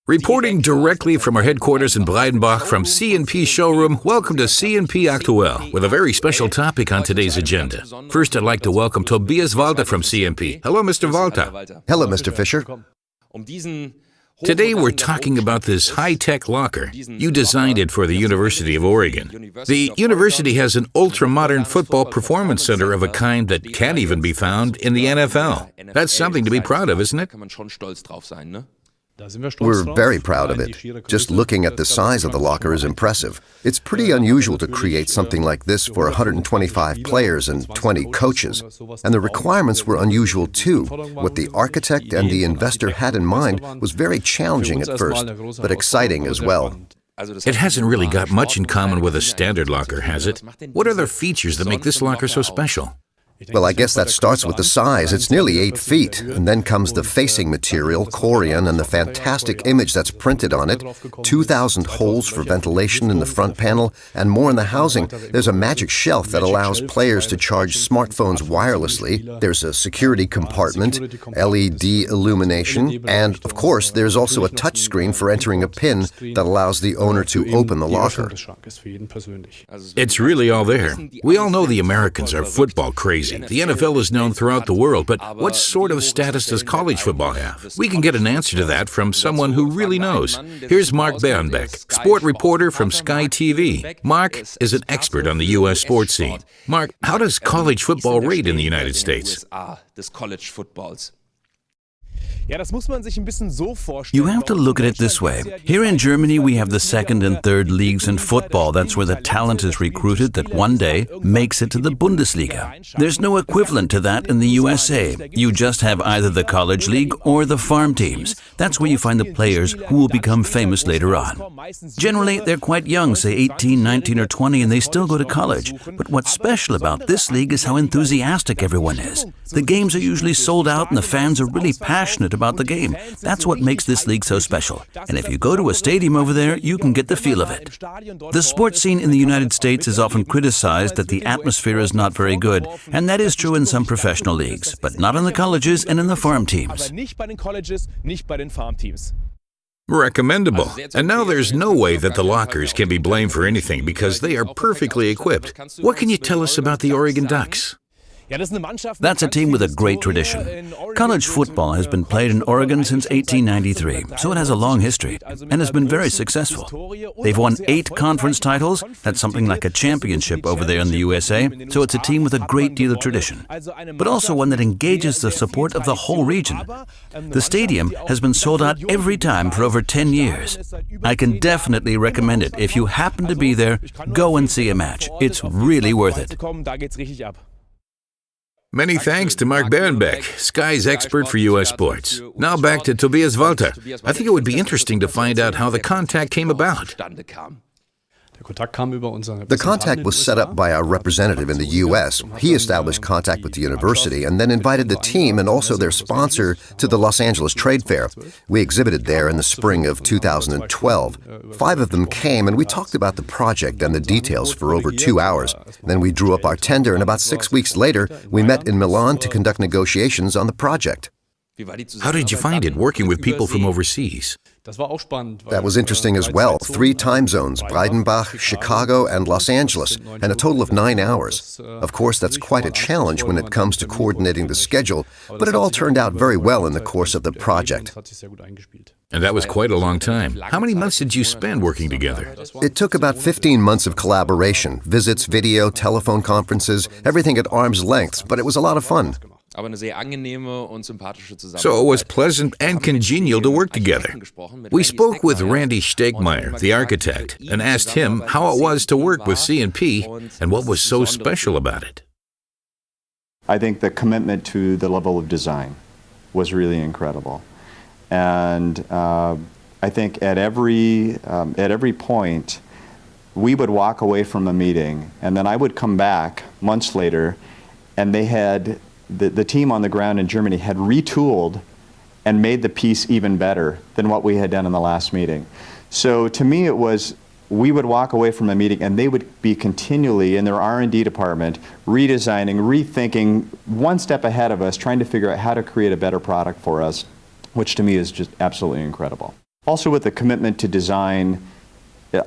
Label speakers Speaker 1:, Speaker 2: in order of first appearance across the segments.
Speaker 1: Reporting directly from our headquarters in Breidenbach from C&P Showroom, welcome to C&P Aktuell, with a very special topic on today's agenda. First, I'd like to welcome Tobias Walter from C&P. Hello, Mr. Walter.
Speaker 2: Hello, Mr. Fischer.
Speaker 1: Today, we're talking about this high-tech locker. You designed it for the University of Oregon. The university has an ultra-modern football performance center of a kind that can't even be found in the NFL. That's something to be proud of, isn't it?
Speaker 2: We're very proud of it. Just looking at the size of the locker is impressive. It's pretty unusual to create something like this for 125 players and 20 coaches. And the requirements were unusual too. What the architect and the investor had in mind was very challenging at first, but exciting as well.
Speaker 1: It hasn't really got much in common with a standard locker, has it? What are the features that make this locker so special?
Speaker 2: Well, I guess that starts with the size. It's nearly 8 feet. And then comes the facing material, Corian, and the fantastic image that's printed on it. 2,000 holes for ventilation in the front panel, and more in the housing. There's a magic shelf that allows players to charge smartphones wirelessly. There's a security compartment, LED illumination, and, of course, there's also a touchscreen for entering a PIN that allows the owner to open the locker.
Speaker 1: It's really all there. We all know the Americans are football crazy. The NFL is known throughout the world, but what sort of status does college football have? We can get an answer to that from someone who really knows. Here's Mark Breidenbach, sport reporter from Sky TV. Mark is an expert on the U.S. sports scene. Mark, how does college football rate in the United States?
Speaker 3: You have to look at it this way. Here in Germany, we have the second and third leagues in football. That's where the talent is recruited that one day makes it to the Bundesliga. There's no equivalent to that in the USA. You just have either the college league or the farm teams. That's where you find the players who will become famous later on. Generally, they're quite young, say 18, 19, or 20, and they still go to college. But what's special about this league is how enthusiastic everyone is. The games are usually sold out and the fans are really passionate about the game. That's what makes this league so special. And if you go to a stadium over there, you can get the feel of it. The sports scene in the United States is often criticized that the atmosphere is not very good, and that is true in some professional leagues, but not in the colleges and in the farm teams.
Speaker 1: Recommendable. And now there's no way that the lockers can be blamed for anything because they are perfectly equipped. What can you tell us about the Oregon Ducks?
Speaker 3: That's a team with a great tradition. College football has been played in Oregon since 1893, so it has a long history and has been very successful. They've won 8 conference titles. That's something like a championship over there in the USA, so it's a team with a great deal of tradition, but also one that engages the support of the whole region. The stadium has been sold out every time for over 10 years. I can definitely recommend it. If you happen to be there, go and see a match. It's really worth it.
Speaker 1: Many thanks to Mark Breidenbach, Sky's expert for U.S. sports. Now back to Tobias Walter. I think it would be interesting to find out how the contact came about.
Speaker 2: The contact was set up by our representative in the U.S. He established contact with the university and then invited the team and also their sponsor to the Los Angeles Trade Fair. We exhibited there in the spring of 2012. 5 of them came and we talked about the project and the details for over 2 hours. Then we drew up our tender and about 6 weeks later, we met in Milan to conduct negotiations on the project.
Speaker 1: How did you find it, working with people from overseas?
Speaker 2: That was interesting as well. 3 time zones, Breidenbach, Chicago, and Los Angeles, and a total of 9 hours. Of course, that's quite a challenge when it comes to coordinating the schedule, but it all turned out very well in the course of the project.
Speaker 1: And that was quite a long time. How many months did you spend working together?
Speaker 2: It took about 15 months of collaboration, visits, video, telephone conferences, everything at arm's length, but it was a lot of fun.
Speaker 1: So it was pleasant and congenial to work together. We spoke with Randy Stegmeyer, the architect, and asked him how it was to work with C&P and what was so special about it.
Speaker 4: I think the commitment to the level of design was really incredible. And I think at every point, we would walk away from a meeting, and then I would come back months later, and they had the team on the ground in Germany had retooled and made the piece even better than what we had done in the last meeting. So to me it was, we would walk away from a meeting and they would be continually in their R&D department redesigning, rethinking, one step ahead of us, trying to figure out how to create a better product for us, which to me is just absolutely incredible. Also with the commitment to design,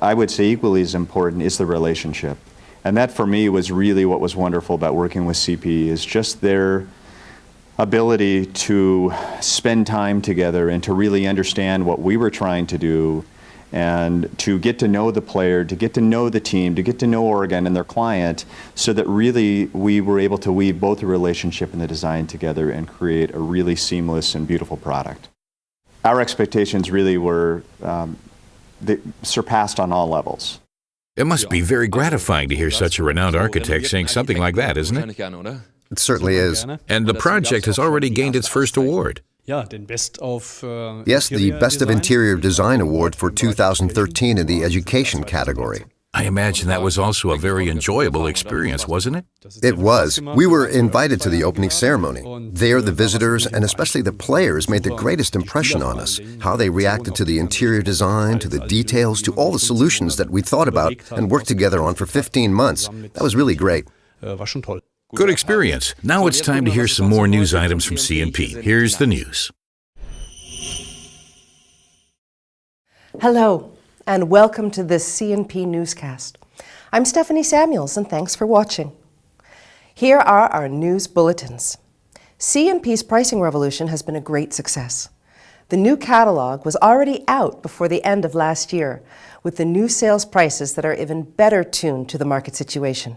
Speaker 4: I would say equally as important is the relationship. And that for me was really what was wonderful about working with CP, is just their ability to spend time together and to really understand what we were trying to do, and to get to know the player, to get to know the team, to get to know Oregon and their client, so that really we were able to weave both the relationship and the design together and create a really seamless and beautiful product. Our expectations really were they surpassed on all levels.
Speaker 1: It must be very gratifying to hear such a renowned architect saying something like that, isn't it?
Speaker 2: It certainly is.
Speaker 1: And the project has already gained its first award.
Speaker 2: Yes, the Best of Interior Design Award for 2013 in the Education category.
Speaker 1: I imagine that was also a very enjoyable experience, wasn't it?
Speaker 2: It was. We were invited to the opening ceremony. There, the visitors, and especially the players, made the greatest impression on us. How they reacted to the interior design, to the details, to all the solutions that we thought about and worked together on for 15 months. That was really great.
Speaker 1: Good experience. Now it's time to hear some more news items from CNP. Here's the news.
Speaker 5: Hello, and welcome to this CNP newscast. I'm Stefanie Samuels, and thanks for watching. Here are our news bulletins. CNP's pricing revolution has been a great success. The new catalog was already out before the end of last year, with the new sales prices that are even better tuned to the market situation.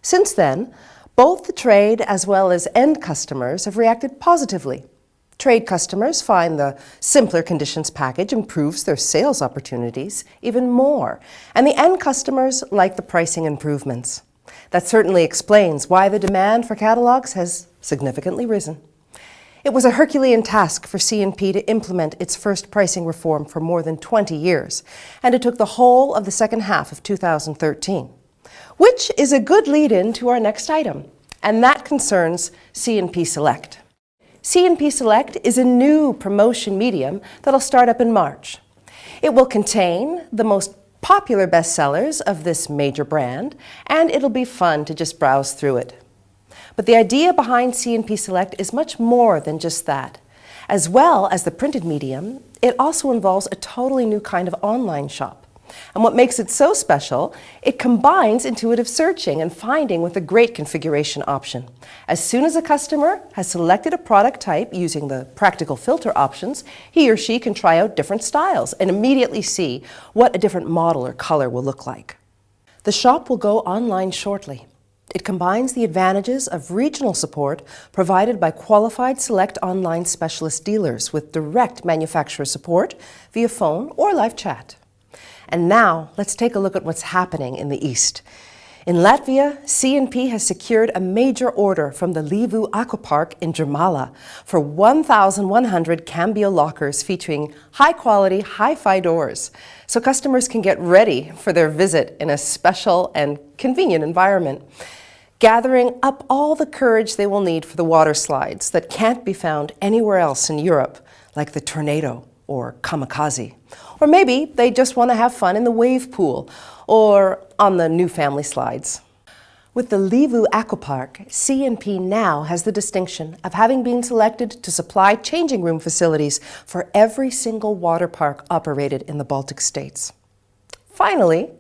Speaker 5: Since then, both the trade as well as end customers have reacted positively. Trade customers find the simpler conditions package improves their sales opportunities even more, and the end customers like the pricing improvements. That certainly explains why the demand for catalogs has significantly risen. It was a Herculean task for CNP to implement its first pricing reform for more than 20 years, and it took the whole of the second half of 2013. Which is a good lead-in to our next item, and that concerns CNP Select. CNP Select is a new promotion medium that'll start up in March. It will contain the most popular bestsellers of this major brand, and it'll be fun to just browse through it. But the idea behind CNP Select is much more than just that. As well as the printed medium, it also involves a totally new kind of online shop. And what makes it so special, it combines intuitive searching and finding with a great configuration option. As soon as a customer has selected a product type using the practical filter options, he or she can try out different styles and immediately see what a different model or color will look like. The shop will go online shortly. It combines the advantages of regional support provided by qualified Select online specialist dealers with direct manufacturer support via phone or live chat. And now, let's take a look at what's happening in the East. In Latvia, CNP has secured a major order from the Liivu Aquapark in Jurmala for 1,100 cambio lockers featuring high-quality, hi-fi doors, so customers can get ready for their visit in a special and convenient environment, gathering up all the courage they will need for the water slides that can't be found anywhere else in Europe, like the Tornado or Kamikaze. Or maybe they just want to have fun in the wave pool or on the new family slides. With the Liivu Aquapark, CNP now has the distinction of having been selected to supply changing room facilities for every single water park operated in the Baltic States. Finally,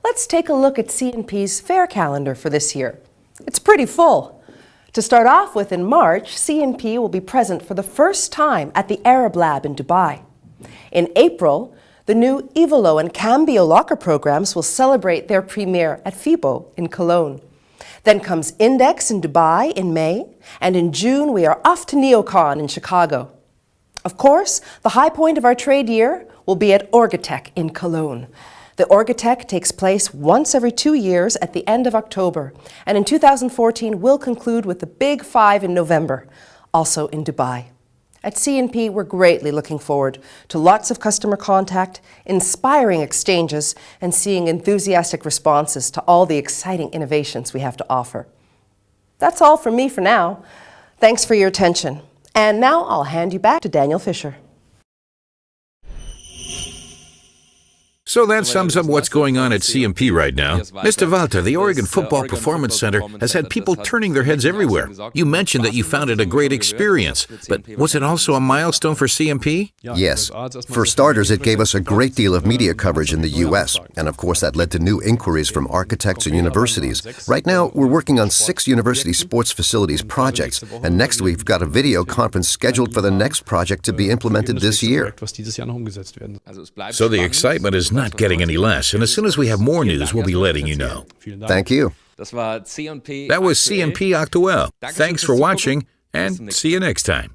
Speaker 5: let's take a look at CNP's fair calendar for this year. It's pretty full. To start off with, in March, CNP will be present for the first time at the Arab Lab in Dubai. In April, the new Ivolo and Cambio locker programs will celebrate their premiere at FIBO in Cologne. Then comes Index in Dubai in May, and in June we are off to NeoCon in Chicago. Of course, the high point of our trade year will be at Orgatech in Cologne. The Orgatech takes place once every 2 years at the end of October, and in 2014 will conclude with the Big Five in November, also in Dubai. At CNP, we're greatly looking forward to lots of customer contact, inspiring exchanges, and seeing enthusiastic responses to all the exciting innovations we have to offer. That's all from me for now. Thanks for your attention. And now I'll hand you back to Daniel Fischer.
Speaker 1: So that sums up what's going on at CMP right now. Mr. Walter, the Oregon Football Performance Center has had people turning their heads everywhere. You mentioned that you found it a great experience, but was it also a milestone for CMP?
Speaker 2: Yes. For starters, it gave us a great deal of media coverage in the U.S., and of course that led to new inquiries from architects and universities. Right now, we're working on 6 university sports facilities projects, and next we've got a video conference scheduled for the next project to be implemented this year.
Speaker 1: So the excitement is not getting any less, and as soon as we have more news, we'll be letting you know.
Speaker 2: Thank you.
Speaker 1: That was CMP Actuel. Thanks for watching, and see you next time.